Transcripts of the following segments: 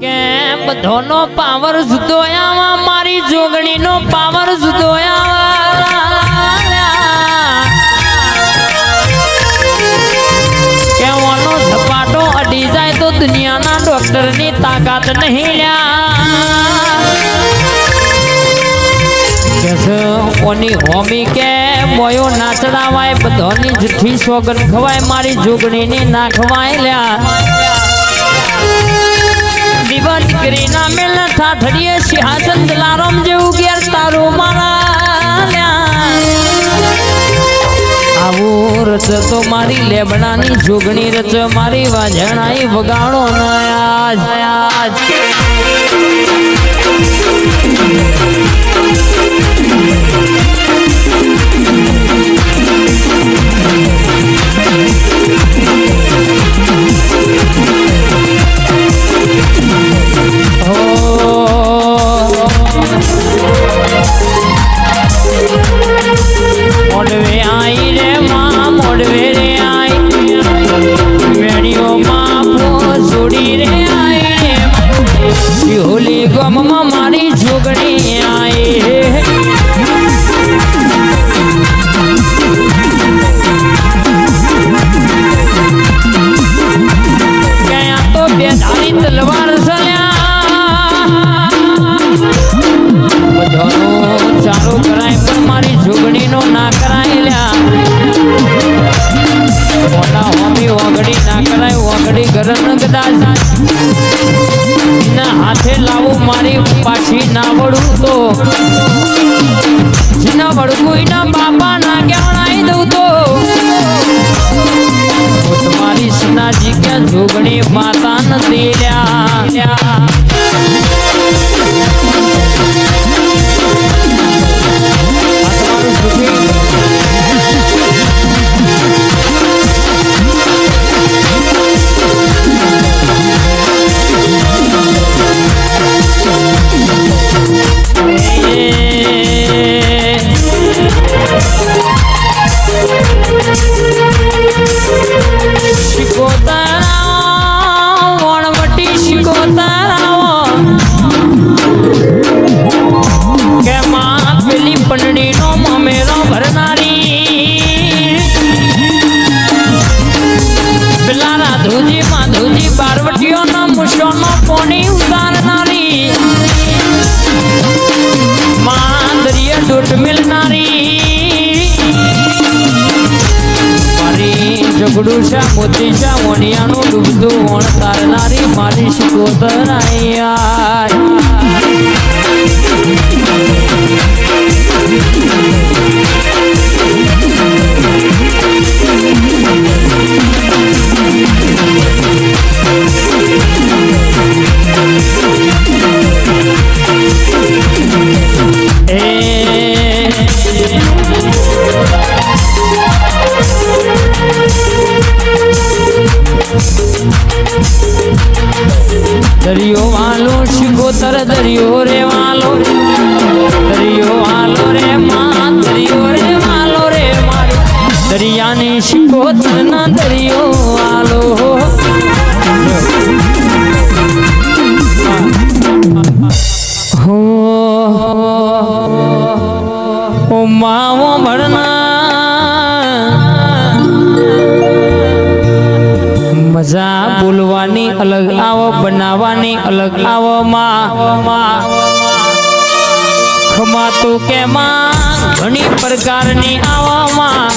કે બધોનો પાવર જુદો આવા મારી જોગણીનો પાવર જુદો કે ઓનો ઝપાટો અડી જાય તો દુનિયાના ડોક્ટરની તાકાત નહીં ઓની હોમી કે મોયો નાચડાવાય બધોની જઠ્ઠી સોગન ખવાય મારી જોગણીને ના ખવાય લ્યા દીવા દીકરી ના મેલ થાઠડીએ સિંહાસન જલારામ જેવું ઘેર તારું મારા આવું રચ તો મારી લેબડાની જોગણી રચ મારી વાજણાઈ વગાડો આજ મોડવે આઈ રે માં મોડવે રે આઈ વેણીઓ માં જોડી રે આઈ રે શિહોલી ગમમાં મારી જોગણી આઈ ગયા તો બે ધારી તલવાર ચાલુ કરાય પણ મારી જોગણીનો ના કરાય લ્યા મોટા હોમી ઓગડી ના કરાય ઓગડી ગરમ કદાચ ના હાથે લાવું મારી પાછી ના વળું તો જીના વળગું ના બાપા ના કહેવડાઈ દઉં તો તમારી સનાજી કે જોગણી માતા નથી લ્યા ઝઘડું છે મોતી છે વણિયાનું ડૂબતું વણ તારનારી મારી શિકોતરાઈ દરિયો વાલો શિકોતર દરિયો રે વાલો રે માં દરિયો રે વાલો રે મારી દરિયાની શિકોતર ના દરિયો વાલો હો માવો ભરના મજા બોલવાની અલગ આવો બનાવવાની અલગ આવો માં ખમાતું કે માં ઘણી પ્રકારની આવો માં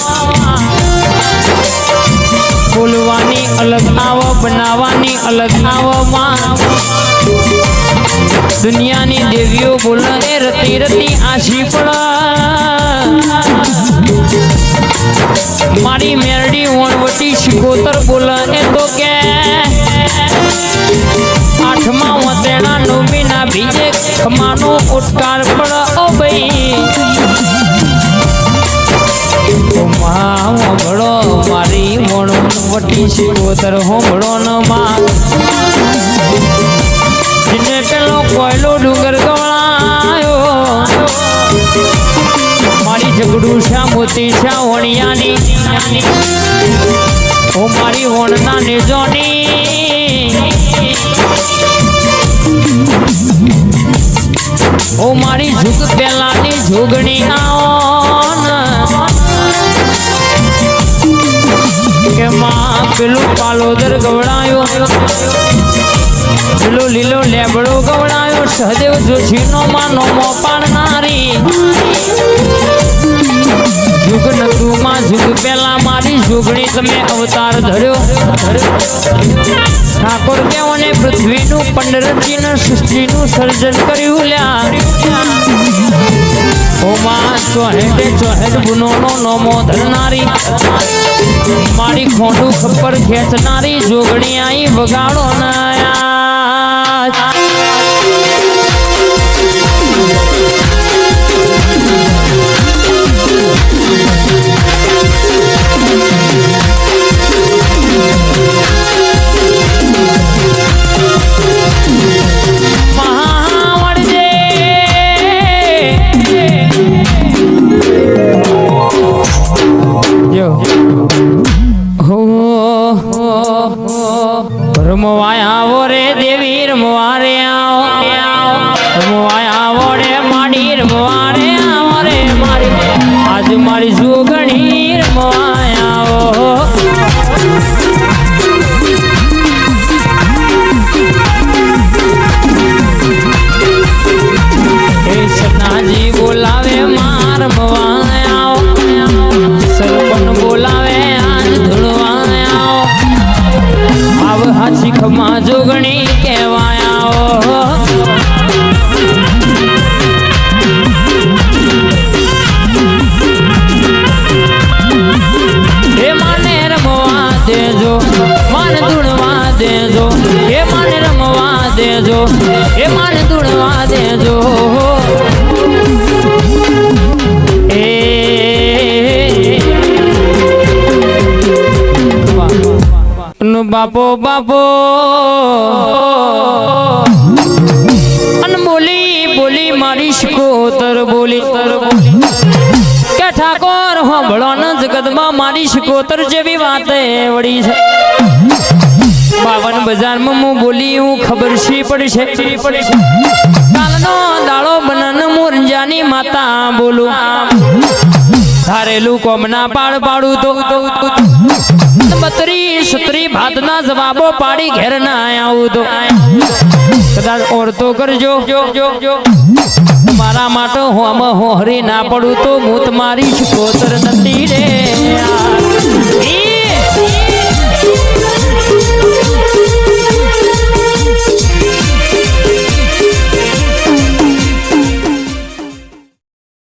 બોલવાની અલગ આવો બનાવવાની અલગ આવો માં દુનિયાની દેવીઓ બોલે એ રતી રતી આશી પડ મારી મેરડી વણવટી શિકોતર બોલે એ તો કે આઠમા વતેણા નવમીના બીજે ખમાનો ઉટકાર પડ ઓ ભાઈ હોંભળો મારી વણવટી શિકોતર હોંભળો ન માં જીને પેલો કોયલો ડુંગર ગવળાયો મારી ઝઘડું શા મોતી શા વણિયાની ઓ મારી વણના નેજોની ઓ મારી ઝુક પેલાની જોગણી આવો ને કે માં પેલું પાલોદર ગવડાયો પેલો લીલો લેબડો ગવડાયો સહદેવ જોશીનો માનો મો પાડનારી જુગ નતું માં જુગ પેલા મારી જોગણી તમે અવતાર ધર્યો ઠાકોર કેવોને પૃથ્વીનું પંડરજીને સૃષ્ટિનું સર્જન કર્યું લ્યા ઓ માં ચોહેટ ગુનોનો નોમો ધરનારી મારી ખોટું ખપ્પર ખેંચનારી જોગણી આઈ વગાડો ના રમવાય આવો રે દેવી રમવા રે રમવાય આવો રે માડી રમવા રે આવો રે મારી આજ મારી જોગણી રમવાય આવો એ સનાજી બોલાવે માર રમવાય આવો સરપન બોલાવે આજ ધૂળવાય આવો આવ હાચી ખમા જોગણી કહેવાય આવો હે માને રમવા દેજો માન ધૂળવા દેજો હે માને રમવા દેજો હે માન ધૂળવા દેજો બાપો બાપો અનબોલી બોલી મારી શિકોતર બોલી કે ઠાકોર હોંભળો ન જગતમાં મારી શિકોતર જેવી વાત વળી છે 52 બજારમાં હું બોલી હું ખબર શી પડશે કાલનો દાડો બનન મુરંજાની માતા બોલું ધારેલું કોમના પાડું તો 32 ભાતના જવાબો પાડી ઘેર ના આવું તો કદાચ ઓરતો કરજો મારા માટે હોમ હોહરી ના પડું તો હું તમારી શિકોતર નથી રે